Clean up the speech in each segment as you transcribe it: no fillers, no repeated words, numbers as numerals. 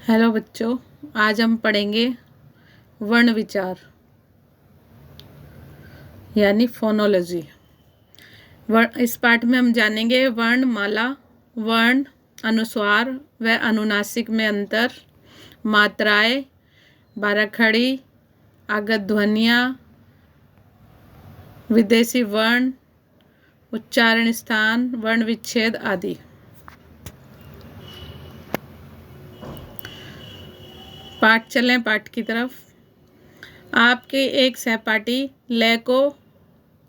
Hello बच्चों, आज हम पढ़ेंगे वर्ण विचार यानी फोनोलॉजी। इस पाठ में हम जानेंगे वर्णमाला, वर्ण, अनुस्वार व अनुनासिक में अंतर, मात्राएं, बाराखड़ी, आगत ध्वनियाँ, विदेशी वर्ण, उच्चारण स्थान, वर्ण विच्छेद आदि। पाठ की तरफ। आपके एक सहपाठी ले को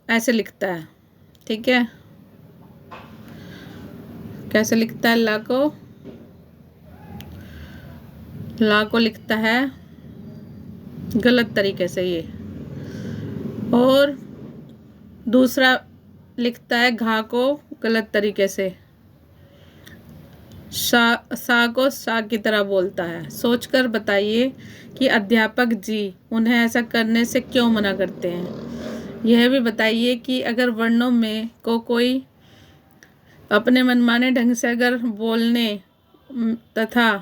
ऐसे लिखता है, ठीक है। कैसे लिखता है? ला को लिखता है गलत तरीके से ये, और दूसरा लिखता है घा को गलत तरीके से, सा को सा की तरह बोलता है। सोचकर बताइए कि अध्यापक जी उन्हें ऐसा करने से क्यों मना करते हैं। यह भी बताइए कि अगर वर्णों में को कोई अपने मनमाने ढंग से अगर बोलने तथा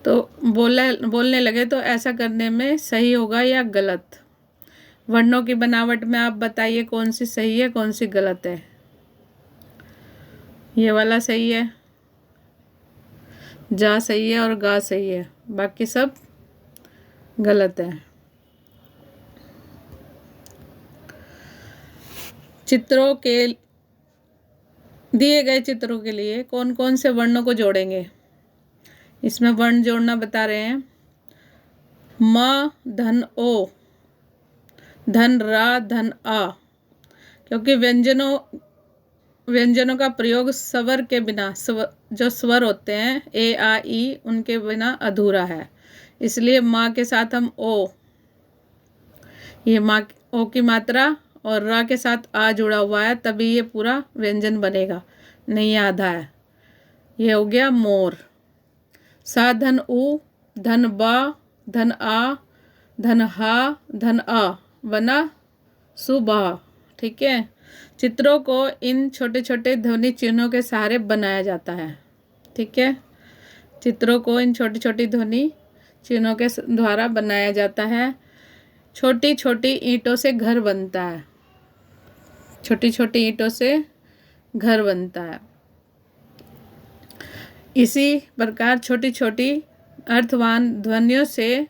तो बोलने लगे तो ऐसा करने में सही होगा या गलत। वर्णों की बनावट में आप बताइए कौन सी सही है, कौन सी गलत है। ये वाला सही है, जा सही है और गा सही है, बाकी सब गलत है। चित्रों के दिए गए चित्रों के लिए कौन कौन से वर्णों को जोड़ेंगे। इसमें वर्ण जोड़ना बता रहे हैं। म धन ओ, धन रा, धन आ, क्योंकि व्यंजनों का प्रयोग स्वर के बिना, जो स्वर होते हैं ए आ ई, उनके बिना अधूरा है। इसलिए माँ के साथ हम ओ, ये माँ ओ की मात्रा और रा के साथ आ जुड़ा हुआ है, तभी ये पूरा व्यंजन बनेगा, नहीं आधा है। ये हो गया मोर। सा धन उ, धन बा, धन आ, धन हा, धन आ, बना सुबह, ठीक है। चित्रों को इन छोटे छोटे ध्वनि चिन्हों के सहारे बनाया जाता है, ठीक है। चित्रों को इन छोटी छोटी ध्वनि चिन्हों के द्वारा बनाया जाता है। छोटी छोटी ईंटों से घर बनता है, छोटी छोटी ईंटों से घर बनता है। इसी प्रकार छोटी छोटी अर्थवान ध्वनियों से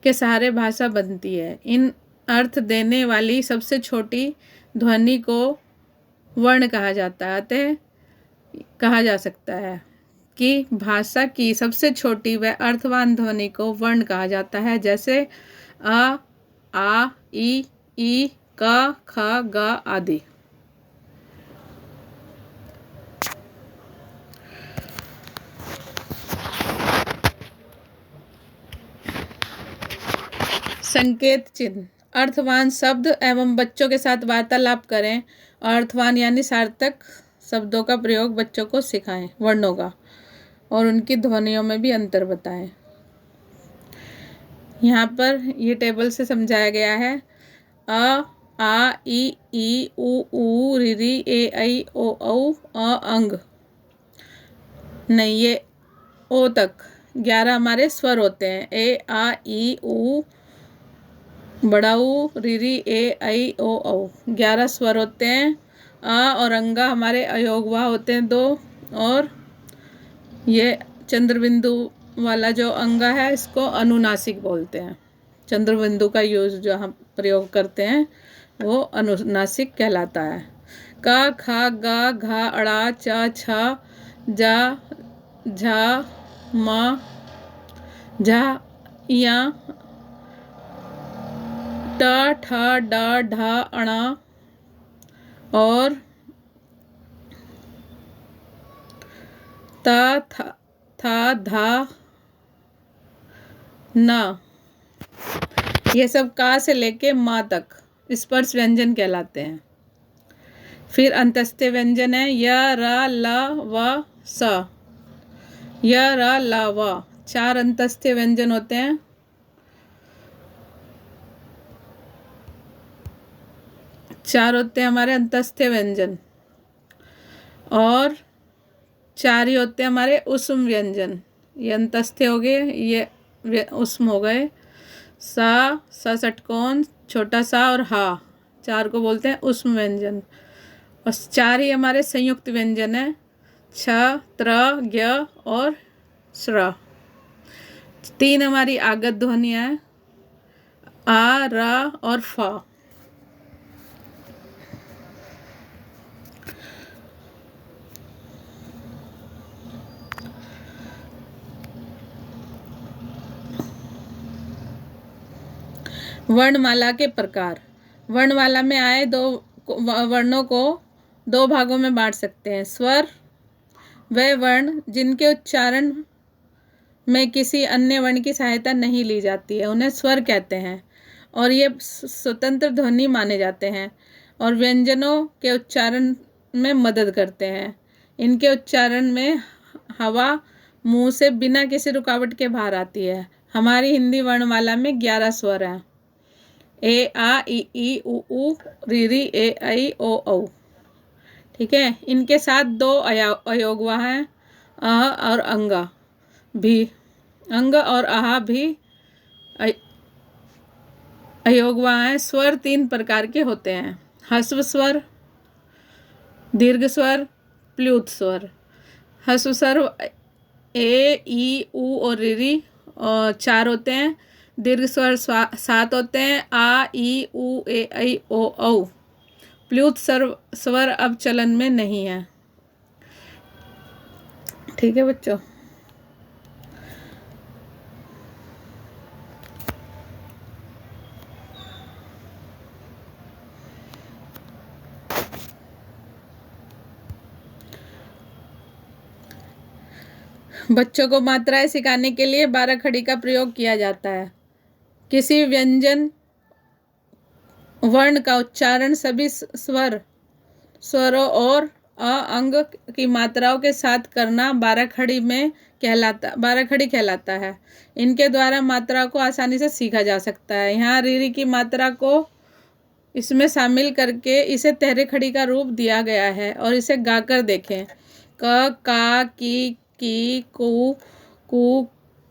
के सहारे भाषा बनती है। इन अर्थ देने वाली सबसे छोटी ध्वनि को वर्ण कहा जाता है। अतः कहा जा सकता है कि भाषा की सबसे छोटी व अर्थवान ध्वनि को वर्ण कहा जाता है, जैसे आ, ई, का, खा, गा आदि। संकेत चिन्ह। अर्थवान शब्द एवं बच्चों के साथ वार्तालाप करें और अर्थवान यानी सार्थक शब्दों का प्रयोग बच्चों को सिखाएं, वर्णों का, और उनकी ध्वनियों में भी अंतर बताएं। यहाँ पर ये टेबल से समझाया गया है। आ, ई, उ, री, ए, ऐ, ओ, औ, अंग। नहीं, ये ओ तक 11 हमारे स्वर होते हैं। ए, आ, ई, उ, बड़ा ऊ, री, ए, ऐ, ओ, औ, 11 स्वर होते हैं। आ और अंगा हमारे अयोगवा होते हैं 2, और ये चंद्रबिंदु वाला जो अंगा है इसको अनुनासिक बोलते हैं। चंद्रबिंदु का यूज जो हम प्रयोग करते हैं वो अनुनासिक कहलाता है। का, खा, गा, घा, अड़ा, चा, छा, जा, झा, मा, झा, या, टा, ठा, डा, ढा, अणा, और ता, था, धा, ना, ये सब का से लेके माँ तक स्पर्श व्यंजन कहलाते हैं। फिर अंतस्थ व्यंजन है य, रा, ला, वा, सा। य, रा, ला, वा 4 अंतस्थ व्यंजन होते हैं। चार होते हैं हमारे अंतस्थ व्यंजन, और 4 ही होते हैं हमारे उष्म व्यंजन। ये अंतस्थे हो गए, ये उष्म हो गए। सा षटकोण, छोटा सा और हा, 4 को बोलते हैं उष्म व्यंजन। और 4 ही हमारे संयुक्त व्यंजन है, छ, त्र, ज्ञ और श्र। 3 हमारी आगत ध्वनियाँ हैं, आ, रा और फा। वर्णमाला के प्रकार। वर्णमाला में आए वर्णों को 2 भागों में बांट सकते हैं। स्वर वे वर्ण जिनके उच्चारण में किसी अन्य वर्ण की सहायता नहीं ली जाती है, उन्हें स्वर कहते हैं और ये स्वतंत्र ध्वनि माने जाते हैं और व्यंजनों के उच्चारण में मदद करते हैं। इनके उच्चारण में हवा मुंह से बिना किसी रुकावट के बाहर आती है। हमारी हिंदी वर्णमाला में 11 स्वर हैं। ए, आ, ई, उ, री, ए, ऐ, ओ, औ। ठीक है। इनके साथ 2 अयोगवा हैं, अह और अंगा भी। अंग और आहा भी अयोगवा हैं। स्वर 3 प्रकार के होते हैं, ह्रस्व स्वर, दीर्घ स्वर, प्लुत स्वर। ह्रस्व स्वर ए, ई, उ और री 4 होते हैं। दीर्घ स्वर 7 होते हैं, आ, ई, उ, ए, ऐ, ओ, औ। प्लुत स्वर अब चलन में नहीं है। ठीक है बच्चों। बच्चों को मात्राएं सिखाने के लिए 12 खड़ी का प्रयोग किया जाता है। किसी व्यंजन वर्ण का उच्चारण सभी स्वरों और अंग की मात्राओं के साथ करना 12 खड़ी कहलाता है। इनके द्वारा मात्रा को आसानी से सीखा जा सकता है। यहाँ रीरी की मात्रा को इसमें शामिल करके इसे तहरे खड़ी का रूप दिया गया है और इसे गाकर देखें। क, का, की, कु,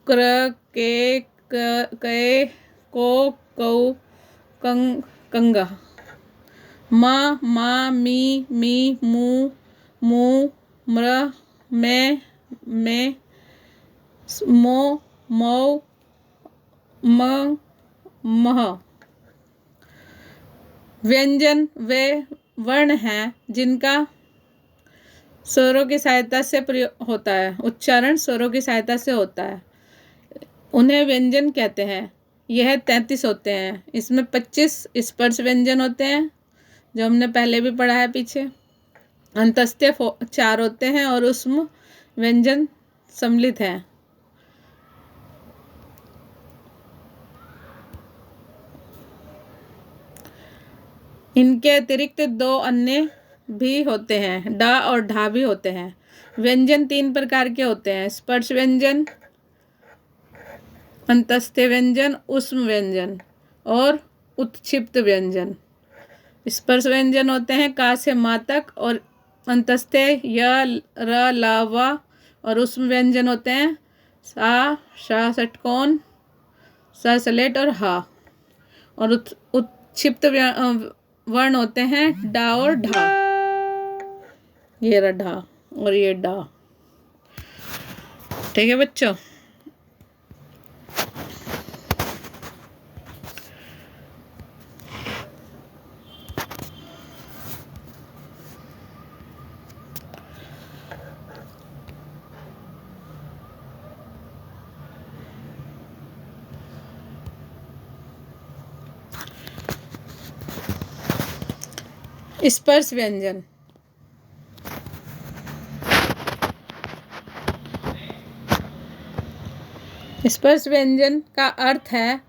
क्र, के, कै, को, कौ, कंगा। मा, मी, मू, म्र, में, मो, मौ, मह। व्यंजन वे वर्ण हैं जिनका स्वरों की सहायता से प्रयोग होता है, उच्चारण स्वरों की सहायता से होता है, उन्हें व्यंजन कहते हैं। यह 33 होते हैं। इसमें 25 स्पर्श व्यंजन होते हैं, जो हमने पहले भी पढ़ा है पीछे। अंतस्थे 4 होते हैं और उष्म व्यंजन सम्मिलित हैं। इनके अतिरिक्त 2 अन्य भी होते हैं, डा और ढा भी होते हैं। व्यंजन 3 प्रकार के होते हैं, स्पर्श व्यंजन, अंतस्थे व्यंजन, उष्म व्यंजन और उत्क्षिप्त व्यंजन। स्पर्श व्यंजन होते हैं का से मा तक और अंतस्थे य, र, ल, व। और उष्म व्यंजन होते हैं सा, श षटकोण, स सलेट और हा। और उत्क्षिप्त वर्ण होते हैं डा और ढा। ये रहा ढा और ये डा। ठीक है बच्चों। स्पर्श व्यंजन। स्पर्श व्यंजन का अर्थ है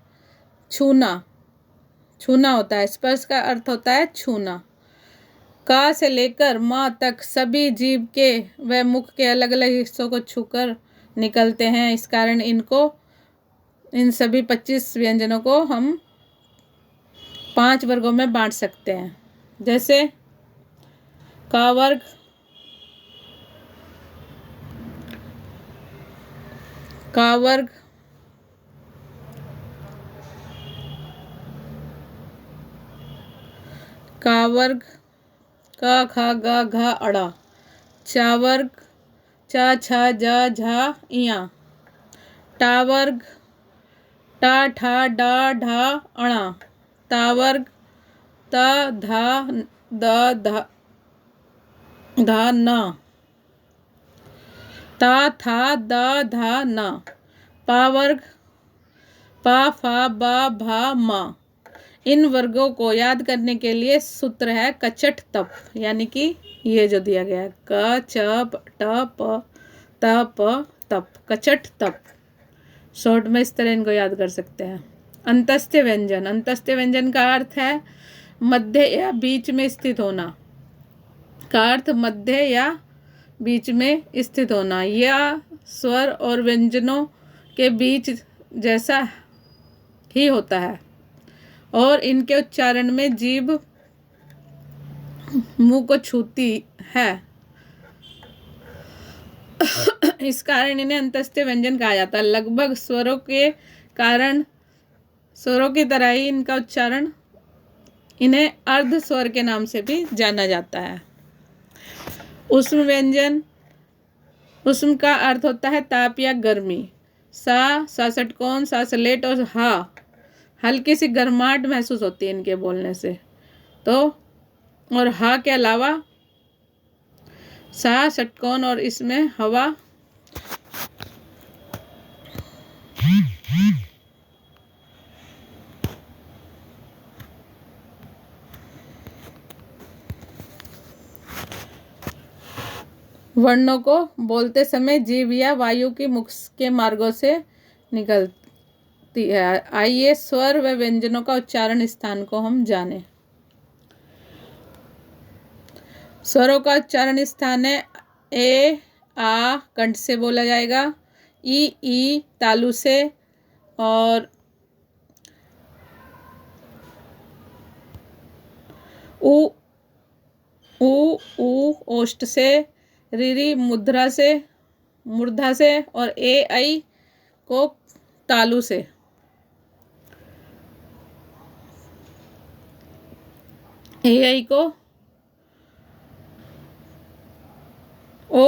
छूना। छूना होता है, स्पर्श का अर्थ होता है छूना। का से लेकर माँ तक सभी जीभ के व मुख के अलग अलग हिस्सों को छूकर निकलते हैं। इस कारण इन सभी 25 व्यंजनों को हम 5 वर्गों में बांट सकते हैं। जैसे का वर्ग, का वर्ग, का वर्ग, का खा गा घा अड़ा, चा वर्ग, चा छा जा झा इया, टा वर्ग, टा ठा डा ढा अणा, ता वर्ग, ता धा द धा धा ना, ता था दा धा ना, पा वर्ग, पा फा बा भा मा। इन वर्गों को याद करने के लिए सूत्र है कचट तप, यानी कि ये जो दिया गया है क च ट प त प तप, कचट तप। शॉर्ट में इस तरह इनको याद कर सकते हैं। अंतस्थ व्यंजन, अंतस्थ व्यंजन का अर्थ है मध्य या बीच में स्थित होना, का अर्थ मध्य या बीच में स्थित होना, या स्वर और व्यंजनों के बीच जैसा ही होता है और इनके उच्चारण में जीभ मुंह को छूती है। इस कारण इन्हें अंतस्थ व्यंजन कहा जाता है। लगभग स्वरों के कारण स्वरों की तरह ही इनका उच्चारण, इन्हें अर्ध स्वर के नाम से भी जाना जाता है। उष्म व्यंजन, उष्म का अर्थ होता है ताप या गर्मी। सा, सा षटकोण, सा सलेट और हा, हल्की सी गर्माहट महसूस होती है इनके बोलने से। तो और हा के अलावा सा षटकोण और इसमें हवा वर्णों को बोलते समय जीभ या वायु की मुख के मार्गों से निकलती है। आइए स्वर व व्यंजनों का उच्चारण स्थान को हम जानें। स्वरों का उच्चारण स्थान है ए आ कंठ से बोला जाएगा, ई तालु से, और उ ओष्ठ से, री मूर्धा से, और ए आई को तालु से। ए आई को ओ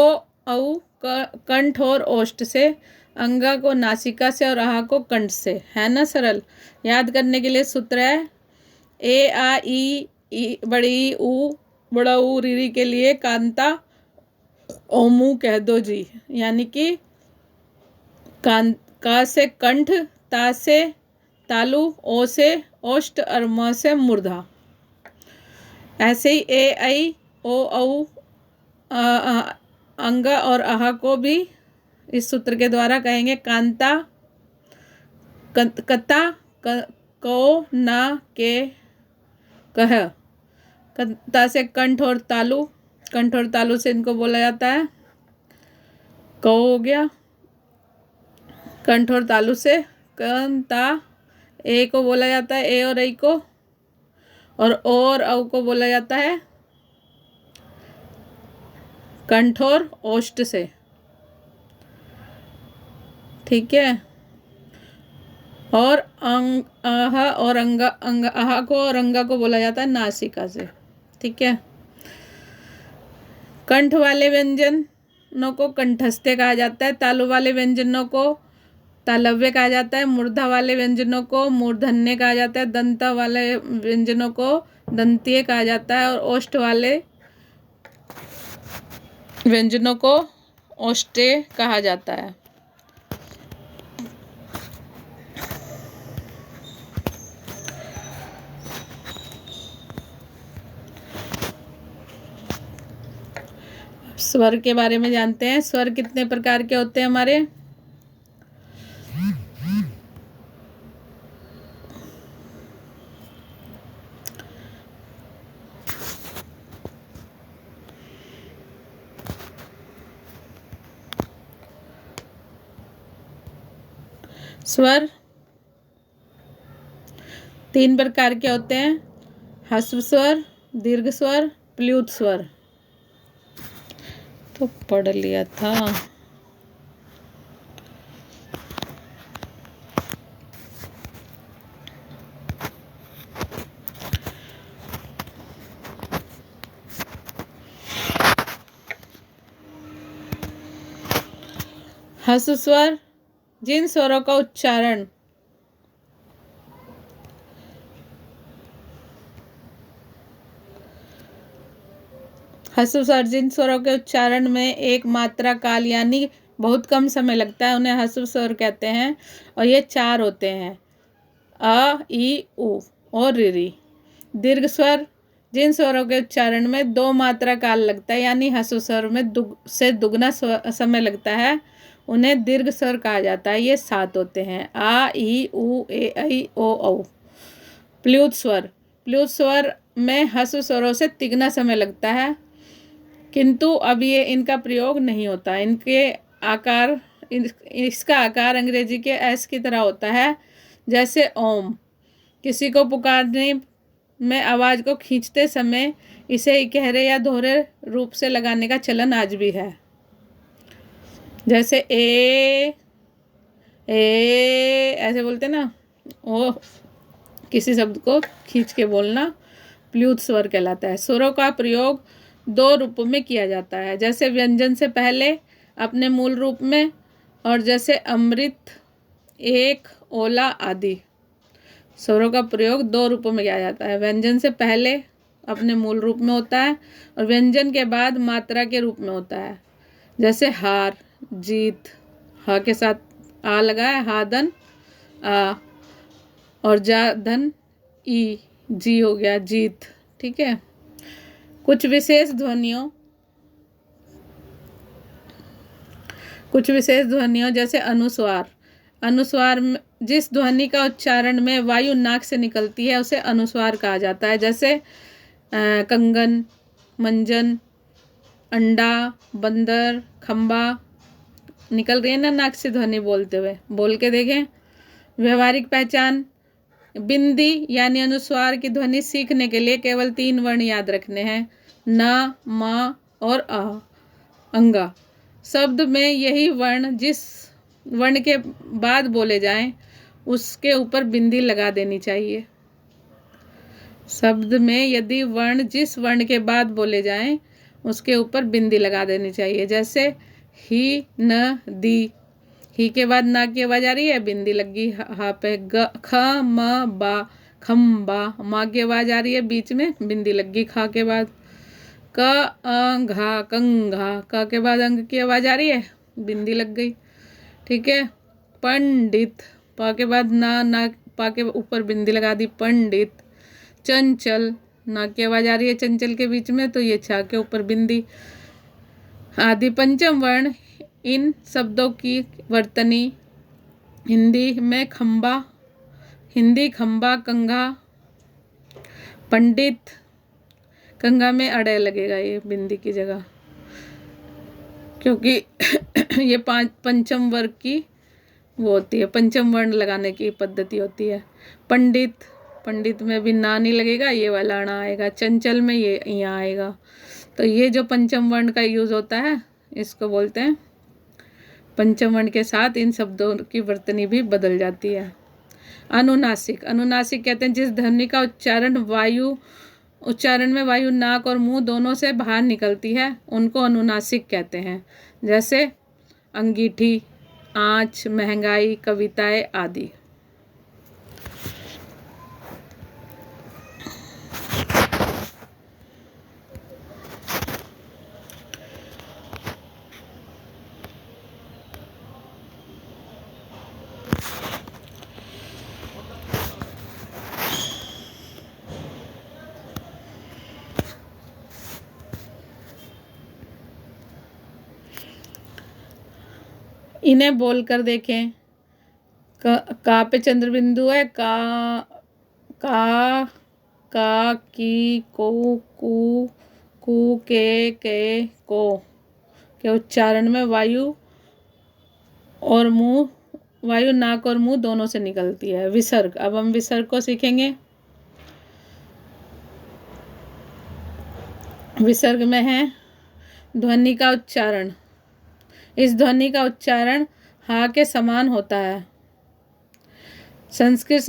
औ कंठ और ओष्ठ से, अंगा को नासिका से और आहा को कंठ से। है ना सरल? याद करने के लिए सूत्र है ए आ ई बड़ी ऊ बड़ा ऊ, री के लिए कांता ओमू कह दो जी, यानी कि का से कंठ, ता से तालु, ओ से ओष्ठ और म से मूर्धा। ऐसे ही ए आई ओ औ अंगा और आहा को भी इस सूत्र के द्वारा कहेंगे कांता कता को ना के कह। कंता से कंठ और तालु से इनको बोला जाता है कौ हो गया, कंठ और तालु से कंता। ए को बोला जाता है ए और ऐ को, और ओ और औ को बोला जाता है कंठ और ओष्ठ से। ठीक है। और आहा और आहा को और अंगा को बोला जाता है नासिका से। ठीक है। कंठ वाले व्यंजनों को कंठस्थ कहा जाता है, तालु वाले व्यंजनों को तालव्य कहा जाता है, मूर्धा वाले व्यंजनों को मूर्धन्य कहा जाता है, दंत वाले व्यंजनों को दंतीय कहा जाता है, और ओष्ठ वाले व्यंजनों को ओष्ठ्य कहा जाता है। स्वर के बारे में जानते हैं। स्वर कितने प्रकार के होते हैं हमारे? स्वर 3 प्रकार के होते हैं, ह्रस्व स्वर, दीर्घ स्वर, प्लुत स्वर। तो पढ़ लिया था। ह्रस्व स्वर जिन स्वरों का उच्चारण ह्रस्व स्वर जिन स्वरों के उच्चारण में एक मात्रा काल यानी बहुत कम समय लगता है उन्हें ह्रस्व स्वर कहते हैं। और ये 4 होते हैं, अ, ई, उ और री। दीर्घ स्वर जिन स्वरों के उच्चारण में 2 मात्रा काल लगता है यानी ह्रस्व स्वर में दुगना समय लगता है उन्हें दीर्घ स्वर कहा जाता है। ये 7 होते हैं, आ, ई, उ, ए, ऐ, ओ, औ। प्लुत स्वर में ह्रस्व स्वरों से तिगना समय लगता है, किंतु अब ये इनका प्रयोग नहीं होता। इसका आकार अंग्रेजी के एस की तरह होता है, जैसे ओम। किसी को पुकारने में आवाज़ को खींचते समय इसे गहरे या दोहरे रूप से लगाने का चलन आज भी है, जैसे ए ऐसे बोलते ना, वो किसी शब्द को खींच के बोलना प्लुत स्वर कहलाता है। स्वरों का प्रयोग 2 रूपों में किया जाता है, जैसे व्यंजन से पहले अपने मूल रूप में और जैसे अमृत, एक, ओला आदि। स्वरों का प्रयोग 2 रूपों में किया जाता है, व्यंजन से पहले अपने मूल रूप में होता है और व्यंजन के बाद मात्रा के रूप में होता है, जैसे हार, जीत, हा के साथ आ लगा है, हादन आ, और जाधन ई, जी हो गया जीत। ठीक है। कुछ विशेष ध्वनियों जैसे अनुस्वार जिस ध्वनि का उच्चारण में वायु नाक से निकलती है उसे अनुस्वार कहा जाता है, जैसे कंगन, मंजन, अंडा, बंदर, खंबा। निकल रही है ना नाक से ध्वनि बोलते हुए, बोल के देखें। व्यवहारिक पहचान, बिंदी यानी अनुस्वार की ध्वनि सीखने के लिए केवल 3 वर्ण याद रखने हैं, न, म और अ। अंगा शब्द में यही वर्ण जिस वर्ण के बाद बोले जाएं उसके ऊपर बिंदी लगा देनी चाहिए। शब्द में यदि वर्ण जिस वर्ण के बाद बोले जाएं उसके ऊपर बिंदी लगा देनी चाहिए, जैसे ही, न, दी। ही के बाद ना की आवाज आ रही है, बिंदी लगी हा पे। ग, ख, म, बा, खम्बा। माँ की आवाज आ रही है, बीच में बिंदी लगी खा के बाद। क, अ, घा, कंघा। क के बाद अंग की आवाज आ रही है, बिंदी लग गई। ठीक है। पंडित, प के बाद ना पा के ऊपर बिंदी लगा दी, पंडित। चंचल, ना की आवाज आ रही है चंचल के बीच में, तो ये छा के ऊपर बिंदी आदि। पंचम वर्ण इन शब्दों की वर्तनी हिंदी खंबा, कंघा। पंडित, कंघा में अड़े लगेगा ये बिंदी की जगह, क्योंकि ये पंचम वर्ग की वो होती है, पंचम वर्ण लगाने की पद्धति होती है। पंडित में भी ना नहीं लगेगा, ये वाला अणा आएगा। चंचल में ये यहाँ आएगा। तो ये जो पंचम वर्ण का यूज़ होता है इसको बोलते हैं पंचम वर्ण के साथ इन शब्दों की वर्तनी भी बदल जाती है। अनुनासिक कहते हैं जिस ध्वनि का उच्चारण में वायु नाक और मुंह दोनों से बाहर निकलती है उनको अनुनासिक कहते हैं, जैसे अंगीठी, आँच, महंगाई, कविताएं आदि। इन्हें बोलकर देखें। का पे चंद्र बिंदु है, का की, को, कू के को के उच्चारण में वायु नाक और मुंह दोनों से निकलती है। विसर्ग, अब हम विसर्ग को सीखेंगे। विसर्ग में है ध्वनि का उच्चारण। इस ध्वनि का उच्चारण हा के समान होता है। संस्कृत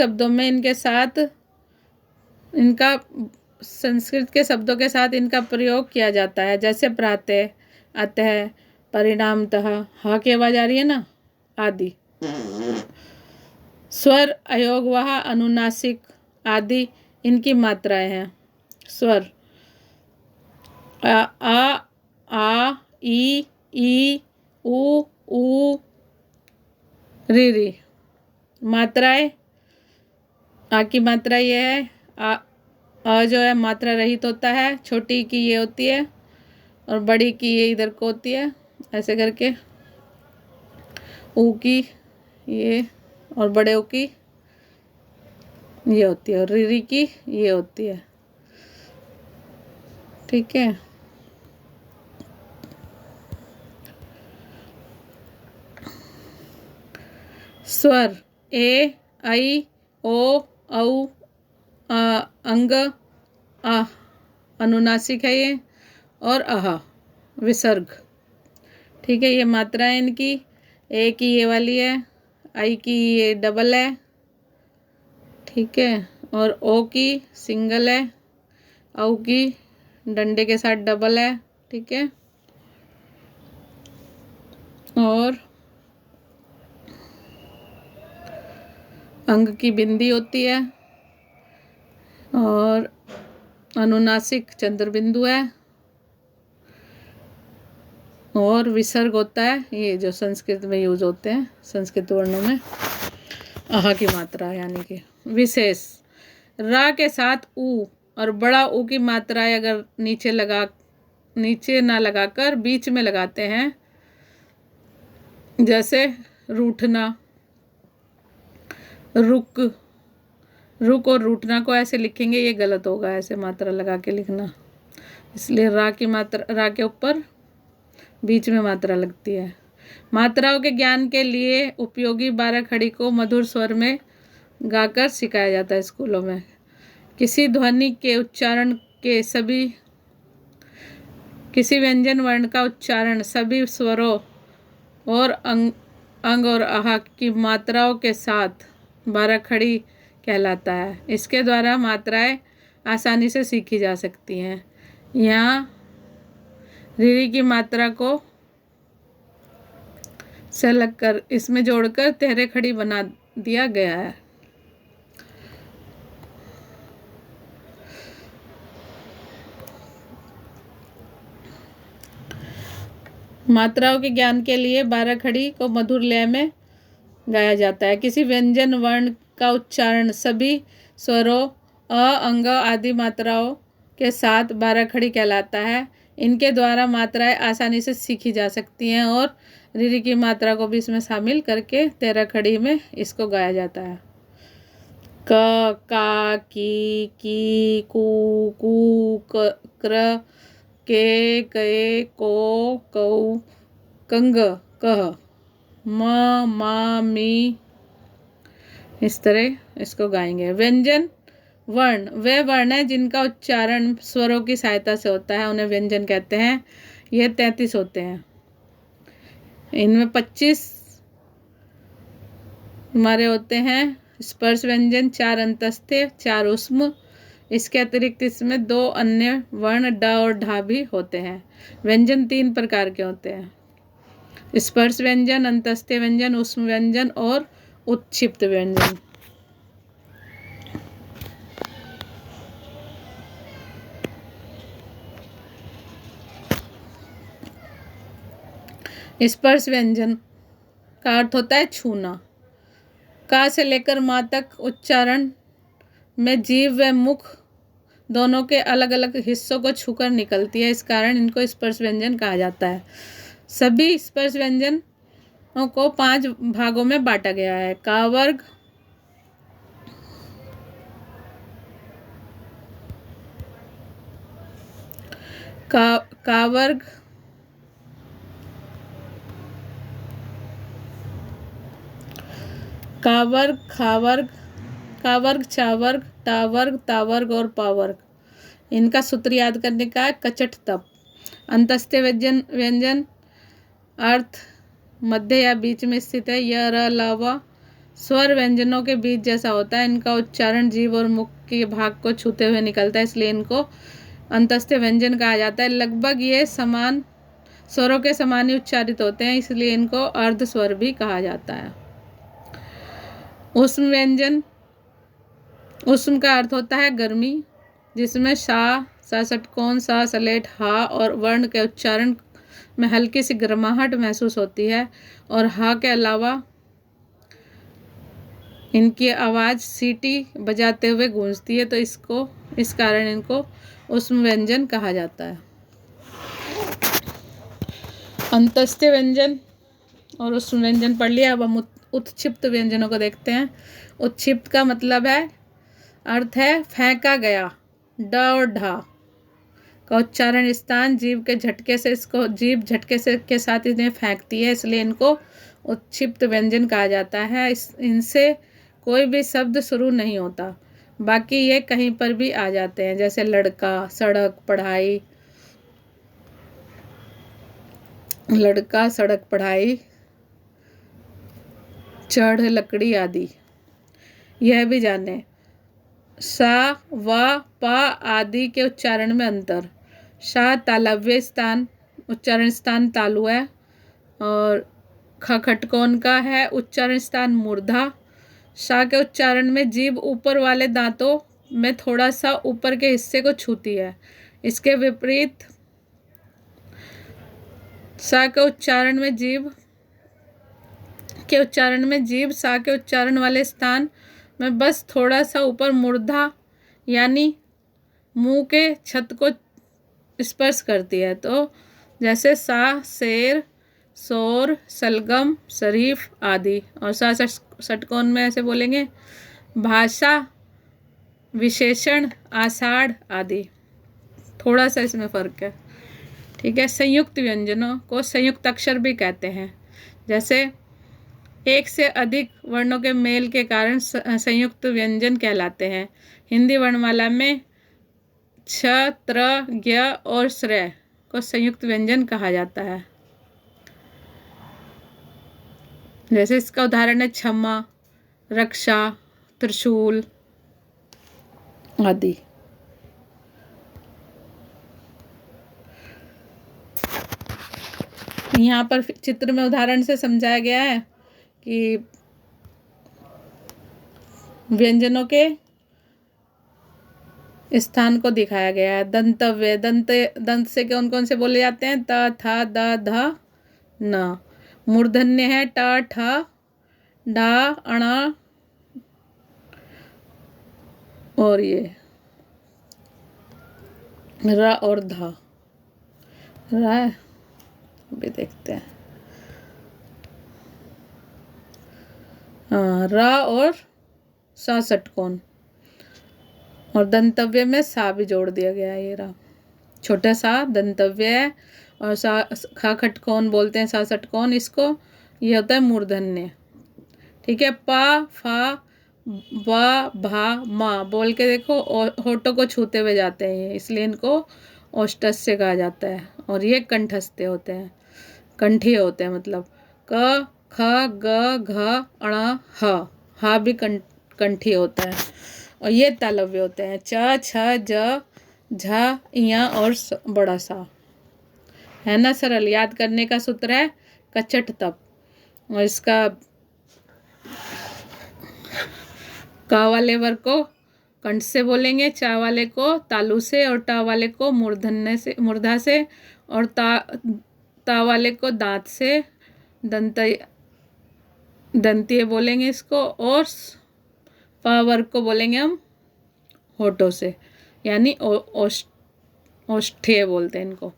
के शब्दों के साथ इनका प्रयोग किया जाता है, जैसे प्रातः, अतः, परिणामतः हा की आवाज आ रही है ना, आदि। स्वर, अयोगवाह, अनुनासिक आदि इनकी मात्राएं हैं। स्वर आ ई ऊ री। मात्राएं, आ की मात्रा ये है, आ जो है मात्रा रहित होता है, छोटी की ये होती है और बड़ी की ये इधर को होती है, ऐसे करके। ऊ की ये और बड़े ऊ की ये होती है और री की ये होती है। ठीक है। स्वर ए, आई, ओ, औ, अंग, आ अनुनासिक है ये, और आहा विसर्ग। ठीक है, ये मात्रा है इनकी। ए की ये वाली है, आई की ये डबल है, ठीक है, और ओ की सिंगल है, औ की डंडे के साथ डबल है, ठीक है, और अंग की बिंदी होती है, और अनुनासिक चंद्र बिंदु है, और विसर्ग होता है ये जो संस्कृत में यूज होते हैं, संस्कृत वर्णों में आहा की मात्रा, यानी कि विशेष। रा के साथ ऊ और बड़ा ऊ की मात्राएं अगर नीचे ना लगाकर बीच में लगाते हैं, जैसे रूठना, रुक, रुक और रूठना को ऐसे लिखेंगे, ये गलत होगा ऐसे मात्रा लगा के लिखना। इसलिए रा की मात्रा, रा के ऊपर बीच में मात्रा लगती है। मात्राओं के ज्ञान के लिए उपयोगी 12 खड़ी को मधुर स्वर में गाकर सिखाया जाता है स्कूलों में। किसी ध्वनि के उच्चारण के किसी व्यंजन वर्ण का उच्चारण सभी स्वरों और अंग और आहा की मात्राओं के साथ 12 खड़ी कहलाता है। इसके द्वारा मात्राएं आसानी से सीखी जा सकती हैं। यहाँ रीरी की मात्रा को से लगकर इसमें जोड़कर 13 खड़ी बना दिया गया है। मात्राओं के ज्ञान के लिए 12 खड़ी को मधुर लय में गाया जाता है। किसी व्यंजन वर्ण का उच्चारण सभी स्वरों अ, अंग आदि मात्राओं के साथ 12 खड़ी कहलाता है। इनके द्वारा मात्राएं आसानी से सीखी जा सकती हैं और रीरी की मात्रा को भी इसमें शामिल करके 13 खड़ी में इसको गाया जाता है। क, का, की, कू, क्र, के, को, कौ, कंग, कह, मा, मी, इस तरह इसको गाएंगे। व्यंजन वर्ण वे वर्ण हैं जिनका उच्चारण स्वरों की सहायता से होता है, उन्हें व्यंजन कहते हैं। ये 33 होते हैं। इनमें 25 हमारे होते हैं स्पर्श व्यंजन, 4 अंतस्थे, 4 ऊष्म। इसके अतिरिक्त इसमें 2 अन्य वर्ण ड और ढा भी होते हैं। व्यंजन 3 प्रकार के होते हैं: स्पर्श व्यंजन, अंतस्थे व्यंजन, ऊष्म व्यंजन और उत्क्षिप्त व्यंजन। स्पर्श व्यंजन का अर्थ होता है छूना। का से लेकर माँ तक उच्चारण में जीभ व मुख दोनों के अलग अलग हिस्सों को छूकर निकलती है, इस कारण इनको स्पर्श व्यंजन कहा जाता है। सभी स्पर्श व्यंजनों को 5 भागों में बांटा गया है: का वर्ग, का वर्ग, का वर्ग, खा वर्ग, का वर्ग, चा वर्ग, टा वर्ग, ता वर्ग और पा वर्ग। इनका सूत्र याद करने का है: कचट तप। अंतस्थे व्यंजन अर्थ मध्य या बीच में स्थित है। य, र, ल, व स्वर व्यंजनों के बीच जैसा होता है। इनका उच्चारण जीभ और मुख के भाग को छूते हुए निकलता है, इसलिए इनको अंतस्थे व्यंजन कहा जाता है। लगभग ये समान स्वरों के समान ही उच्चारित होते हैं, इसलिए इनको अर्ध स्वर भी कहा जाता है। उष्म व्यंजन, उष्म का अर्थ होता है गर्मी, जिसमें सा, सा षटकोण, सा सलेट, हा और वर्ण के उच्चारण में हल्की सी गर्माहट महसूस होती है और हा के अलावा इनकी आवाज़ सीटी बजाते हुए गूंजती है, तो इस कारण इनको उष्म व्यंजन कहा जाता है। अंतस्थ व्यंजन और उष्म व्यंजन पढ़ लिया। अब हम उत्क्षिप्त व्यंजनों को देखते हैं। उत्क्षिप्त का मतलब है, अर्थ है फेंका गया। ड और ढा का उच्चारण स्थान जीभ के झटके से, इसको जीभ झटके से के साथ इन्हें फेंकती है, इसलिए इनको उत्क्षिप्त व्यंजन कहा जाता है। इनसे कोई भी शब्द शुरू नहीं होता, बाकी ये कहीं पर भी आ जाते हैं, जैसे लड़का, सड़क, पढ़ाई, लड़का, सड़क, पढ़ाई, चढ़, लकड़ी आदि। यह भी जाने सा, व, प आदि के उच्चारण में अंतर। शा तालव्य स्थान, उच्चारण स्थान तालु है, और ख खटकोन का है उच्चारण स्थान मूर्धा। शा के उच्चारण में जीभ ऊपर वाले दांतों में थोड़ा सा ऊपर के हिस्से को छूती है। इसके विपरीत सा के उच्चारण में जीभ सा के उच्चारण वाले स्थान में बस थोड़ा सा ऊपर मूर्धा यानी मुंह के छत को स्पर्श करती है। तो जैसे सा शेर, शोर, सलगम, शरीफ आदि। और सा षटकोण में ऐसे बोलेंगे भाषा, विशेषण, आषाढ़ आदि। थोड़ा सा इसमें फर्क है, ठीक है। संयुक्त व्यंजनों को संयुक्त अक्षर भी कहते हैं, जैसे एक से अधिक वर्णों के मेल के कारण संयुक्त व्यंजन कहलाते हैं। हिंदी वर्णमाला में छ, त्र, ज्ञ और श्रय को संयुक्त व्यंजन कहा जाता है। जैसे इसका उदाहरण है क्षमा, रक्षा, त्रिशूल आदि। यहाँ पर चित्र में उदाहरण से समझाया गया है कि व्यंजनों के स्थान को दिखाया गया है। दंतव्य, दंत से कौन कौन से बोले जाते हैं? त, था, द, ध, न। मूर्धन्य है ट, ठ, डा, अणा और ये र और ध। र भी देखते हैं, र और सा षटकोण, और दंतव्य में सा भी जोड़ दिया गया है। ये रहा छोटा सा दंतव्य है, और सा खा खटकोण बोलते हैं, सा षटकोण इसको। ये होता है मूर्धन्य, ठीक है। पा, फा, वा, भा, मा बोल के देखो होठों को छूते हुए जाते हैं, इसलिए इनको ओष्ठस्य कहा जाता है। और ये कंठस्थ होते हैं, कंठीय होते हैं, मतलब क, ख, ग, घ, अण, ह। हा भी कंठीय होता है। और ये तालव्य होते हैं, च, छ, ज, झ, इया और बड़ा सा, है ना। सरल याद करने का सूत्र है कचट तप। और इसका का वाले वर्ग को कंठ से बोलेंगे, चा वाले को तालु से, और टा वाले को मूर्धा से, और ता वाले को दांत से, दंतीय बोलेंगे इसको, और पा वर्ग को बोलेंगे हम होठों से, यानी ओष्ठीय बोलते हैं इनको।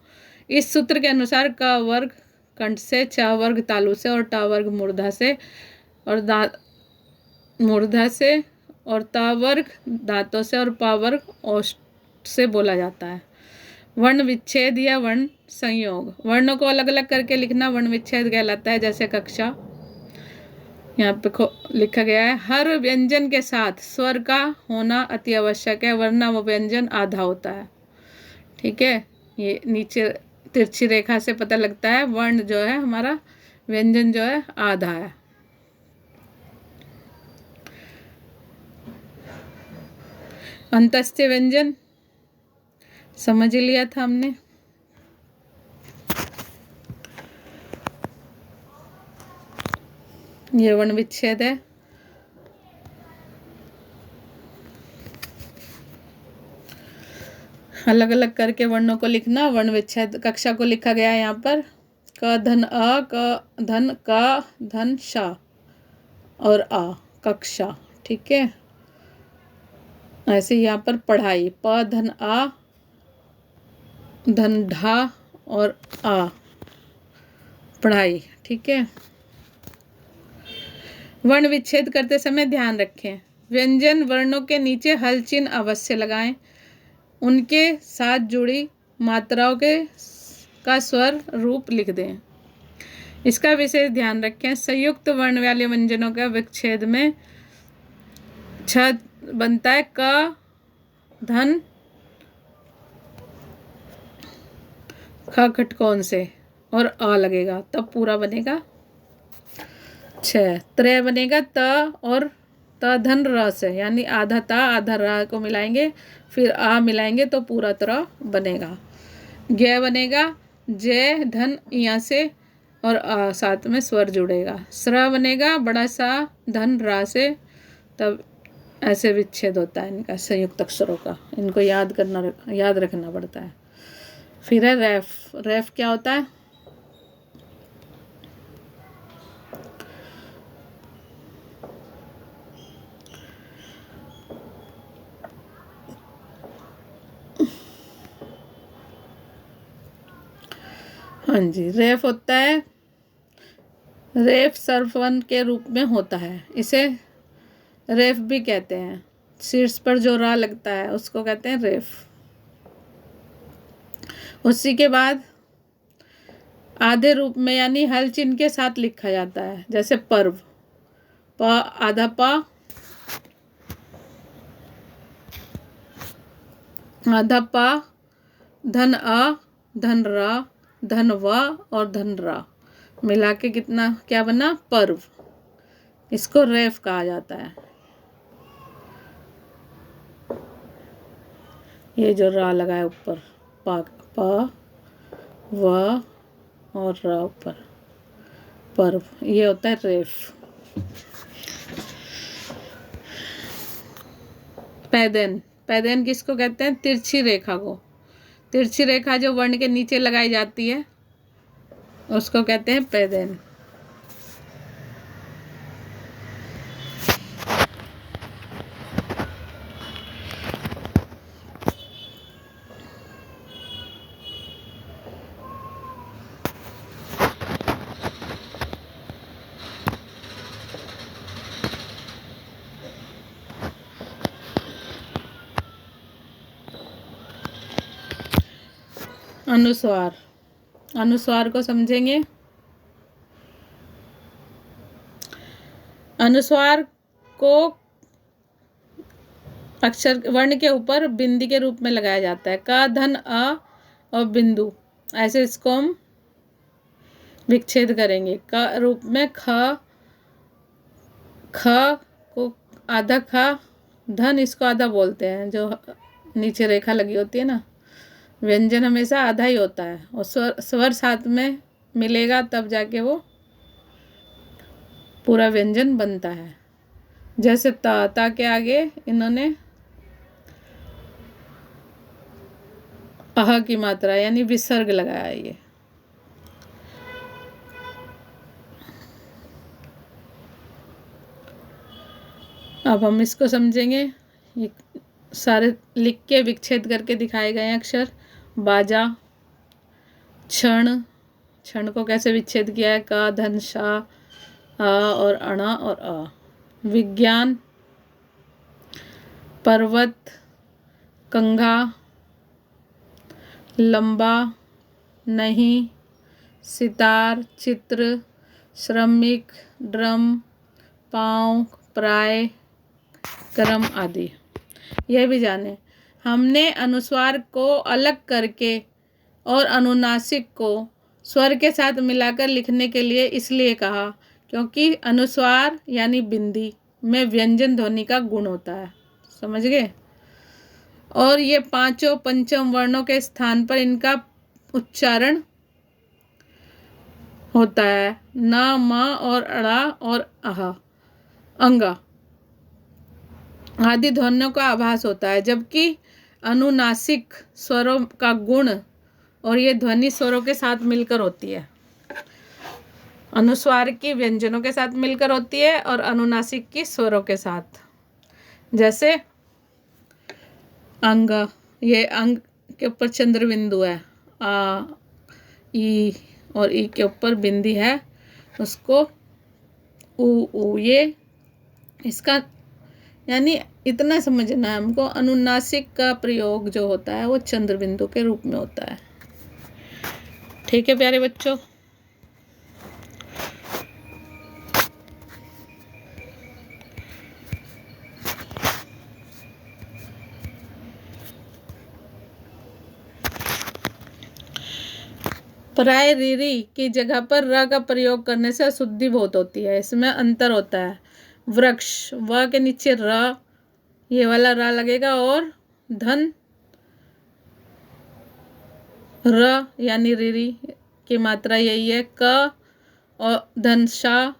इस सूत्र के अनुसार का वर्ग कंठ से, चा वर्ग तालु से, और टा वर्ग मूर्धा से, और ता वर्ग दांतों से, और पा वर्ग ओष्ठ से बोला जाता है। वर्ण विच्छेद या वर्ण संयोग, वर्णों को अलग अलग करके लिखना वर्ण विच्छेद कहलाता है। जैसे कक्षा यहाँ पे लिखा गया है, हर व्यंजन के साथ स्वर का होना अति आवश्यक है, वरना वो व्यंजन आधा होता है, ठीक है। ये नीचे तिरछी रेखा से पता लगता है वर्ण जो है हमारा, व्यंजन जो है आधा है। अंतस्थ व्यंजन समझ लिया था हमने। ये वर्ण विच्छेद है। अलग अलग करके वर्णों को लिखना। वर्ण विच्छेद कक्षा को लिखा गया है यहाँ पर क धन अ, क धन का धन शा और आ, कक्षा। ठीक है। ऐसे यहाँ पर पढ़ाई प धन आ धन ढा और आ, पढ़ाई। ठीक है। वर्ण विच्छेद करते समय ध्यान रखें, व्यंजन वर्णों के नीचे हल चिन्ह अवश्य लगाएं। उनके साथ जुड़ी मात्राओं का स्वर रूप लिख दें। इसका विशेष ध्यान रखें, संयुक्त वर्ण वाले व्यंजनों का विच्छेद में छ बनता है क धन ख खटकोन से और आ लगेगा तब पूरा बनेगा छ। त्रय बनेगा त और त धन र से, यानी आधा ता आधा रा को मिलाएंगे फिर आ मिलाएंगे तो पूरा तरह बनेगा। ज्ञ बनेगा जय धन यहाँ से और आ साथ में स्वर जुड़ेगा। स्र बनेगा बड़ा सा धन रा से, तब ऐसे विच्छेद होता है इनका संयुक्त अक्षरों का। इनको याद रखना पड़ता है। फिर है रैफ। रैफ क्या होता है? हाँ जी, रेफ होता है, रेफ सर्ववन के रूप में होता है। इसे रेफ भी कहते हैं। शीर्ष पर जो रा लगता है उसको कहते हैं रेफ। उसी के बाद आधे रूप में यानी हल चिन्ह के साथ लिखा जाता है, जैसे पर्व प आधा प आधा पा धन अ धन रा धन व और धन रा मिला के कितना क्या बना? पर्व। इसको रेफ कहा जाता है। ये जो रा लगा है ऊपर प व और रा ऊपर पर्व, ये होता है रेफ। पैदेन। पैदेन किसको कहते हैं? तिरछी रेखा को। तिरछी रेखा जो वर्ण के नीचे लगाई जाती है उसको कहते हैं पैदेन। अनुस्वार। अनुस्वार को समझेंगे। अनुस्वार को अक्षर वर्ण के ऊपर बिंदी के रूप में लगाया जाता है। क धन अ और बिंदु, ऐसे इसको हम विच्छेद करेंगे। क रूप में ख को आधा ख धन, इसको आधा बोलते हैं। जो नीचे रेखा लगी होती है ना, व्यंजन हमेशा आधा ही होता है और स्वर साथ में मिलेगा तब जाके वो पूरा व्यंजन बनता है। जैसे ता के आगे इन्होंने अह की मात्रा यानी विसर्ग लगाया है। ये अब हम इसको समझेंगे। ये सारे लिख के विच्छेद करके दिखाए गए हैं अक्षर। बाजा। क्षण। क्षण को कैसे विच्छेद किया है? का धन शा आ और अणा और अ। विज्ञान। पर्वत। कंघा। लंबा। नहीं। सितार। चित्र। श्रमिक। ड्रम। पाँव। प्राय। क्रम आदि। यह भी जाने, हमने अनुस्वार को अलग करके और अनुनासिक को स्वर के साथ मिलाकर लिखने के लिए इसलिए कहा क्योंकि अनुस्वार यानी बिंदी में व्यंजन ध्वनि का गुण होता है। समझ गए? और ये पांचों पंचम वर्णों के स्थान पर इनका उच्चारण होता है। न, म और अड़ा और अह, अंगा आदि ध्वनियों का आभास होता है, जबकि अनुनासिक स्वरों का गुण और ये ध्वनि स्वरों के साथ मिलकर होती है। अनुस्वार की व्यंजनों के साथ मिलकर होती है और अनुनासिक की स्वरों के साथ। जैसे अंग, ये अंग के ऊपर चंद्र बिंदु है, आ, ई और ई के ऊपर बिंदी है, उसको ऊ, ये इसका यानी इतना समझना है हमको, अनुनासिक का प्रयोग जो होता है वो चंद्र बिंदु के रूप में होता है। ठीक है प्यारे बच्चों। प्राय रीरी की जगह पर र का प्रयोग करने से अशुद्धि बहुत होती है। इसमें अंतर होता है। वृक्ष, व के नीचे र, ये वाला र लगेगा, और धन र यानी रीरी की मात्रा यही है। क और धन शा,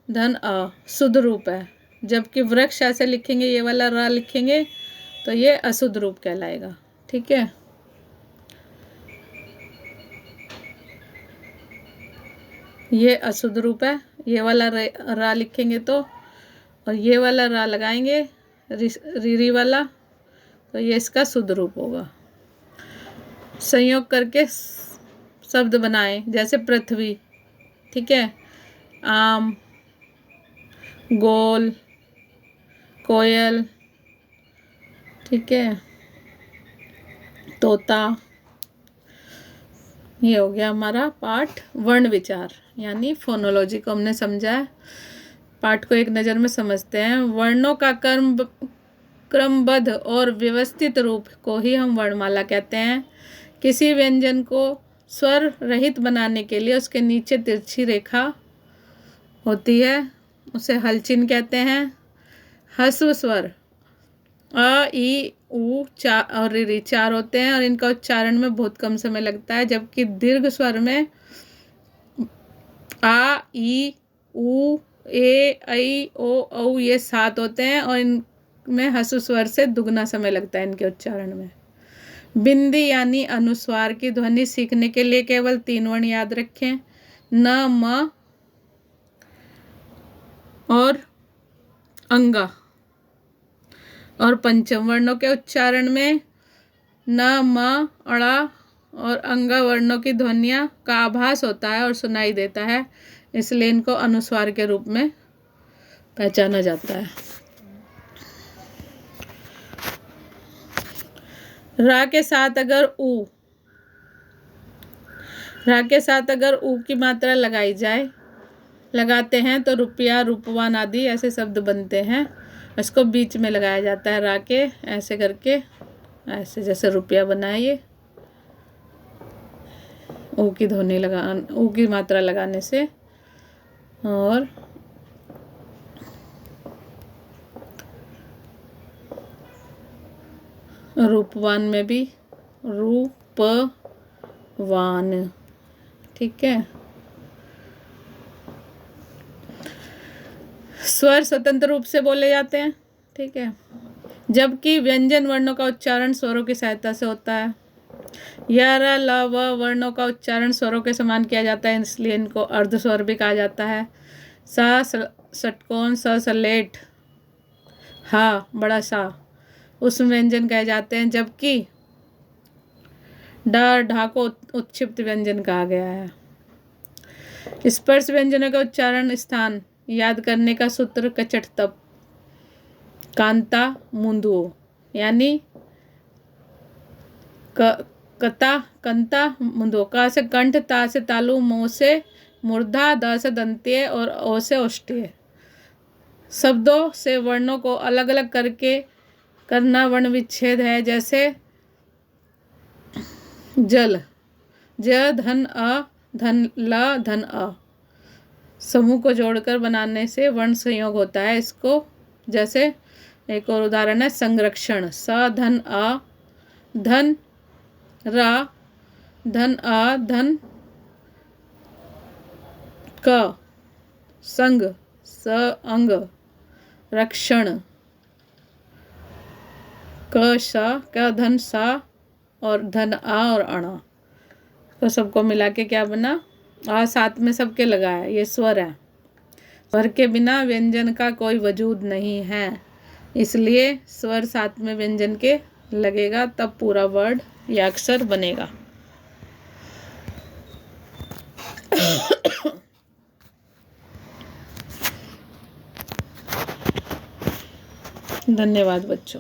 धन अ शुद्ध रूप है। जबकि वृक्ष ऐसे लिखेंगे, ये वाला र लिखेंगे तो ये अशुद्ध रूप कहलाएगा। ठीक है। ये अशुद्ध रूप है, ये वाला रा लिखेंगे तो, और ये वाला रा लगाएंगे रीरी वाला, तो ये इसका शुद्ध रूप होगा। संयोग करके शब्द बनाएं, जैसे पृथ्वी, ठीक है, आम, गोल, कोयल, ठीक है, तोता। ये हो गया हमारा पाठ वर्ण विचार, यानी फोनोलॉजी को हमने समझा है। पाठ को एक नज़र में समझते हैं। वर्णों का क्रमबद्ध और व्यवस्थित रूप को ही हम वर्णमाला कहते हैं। किसी व्यंजन को स्वर रहित बनाने के लिए उसके नीचे तिरछी रेखा होती है, उसे हलचिन्ह कहते हैं। ह्रस्व स्वर अ, ई, ऊ, चा और री 4 होते हैं और इनका उच्चारण में बहुत कम समय लगता है। जबकि दीर्घ स्वर में आ, ई, ऊ, ए, ऐ, ओ, औ ये 7 होते हैं और इनमें ह्रस्व स्वर से दुगना समय लगता है इनके उच्चारण में। बिंदी यानी अनुस्वार की ध्वनि सीखने के लिए केवल 3 वर्ण याद रखें, न, म और अंगा। और पंचम वर्णों के उच्चारण में न, म, अड़ा और अंगा वर्णों की ध्वनियाँ का आभास होता है और सुनाई देता है, इसलिए इनको अनुस्वार के रूप में पहचाना जाता है। रा के साथ अगर ऊ, रा के साथ अगर ऊ की मात्रा लगाते हैं तो रुपया, रूपवान आदि ऐसे शब्द बनते हैं। इसको बीच में लगाया जाता है रा के, ऐसे करके, ऐसे जैसे रुपया बना है ये, ऊ की ध्वनि ऊ की मात्रा लगाने से। और रूपवान में भी रूपवान, ठीक है। स्वर स्वतंत्र रूप से बोले जाते हैं, ठीक है, जबकि व्यंजन वर्णों का उच्चारण स्वरों की सहायता से होता है। या, र, ल, व वर्णों का उच्चारण स्वरों के समान किया जाता है, इसलिए इनको अर्ध स्वर भी कहा जाता है। सा षटकोण, स सलेट, हा बड़ा सा उस व्यंजन कहे जाते हैं, जबकि ढा को उत्क्षिप्त व्यंजन कहा गया है। स्पर्श व्यंजनों का उच्चारण स्थान याद करने का सूत्र कचट तप कांता मुंदुओ, यानी कता कंता मुंदो, का से कंठ, ता से तालु, मो से मूर्धा, द से दंत्य और ओ से ओष्ठ्य। शब्दों से वर्णों को अलग अलग करके करना वर्ण विच्छेद है। जैसे जल, ज, धन, अ, धन, ल, धन, अ समूह को जोड़कर बनाने से वर्ण संयोग होता है। इसको जैसे एक और उदाहरण है संरक्षण, स, धन, अ, धन, रा, धन, अ, धन, क संग, स अंग, रक्षण, क सा, क धन सा और धन आ और अणा, तो सबको मिला के क्या बना, आ साथ में सबके लगा है, ये स्वर है। स्वर के बिना व्यंजन का कोई वजूद नहीं है, इसलिए स्वर साथ में व्यंजन के लगेगा, तब पूरा वर्ड या अक्षर बनेगा। धन्यवाद बच्चों।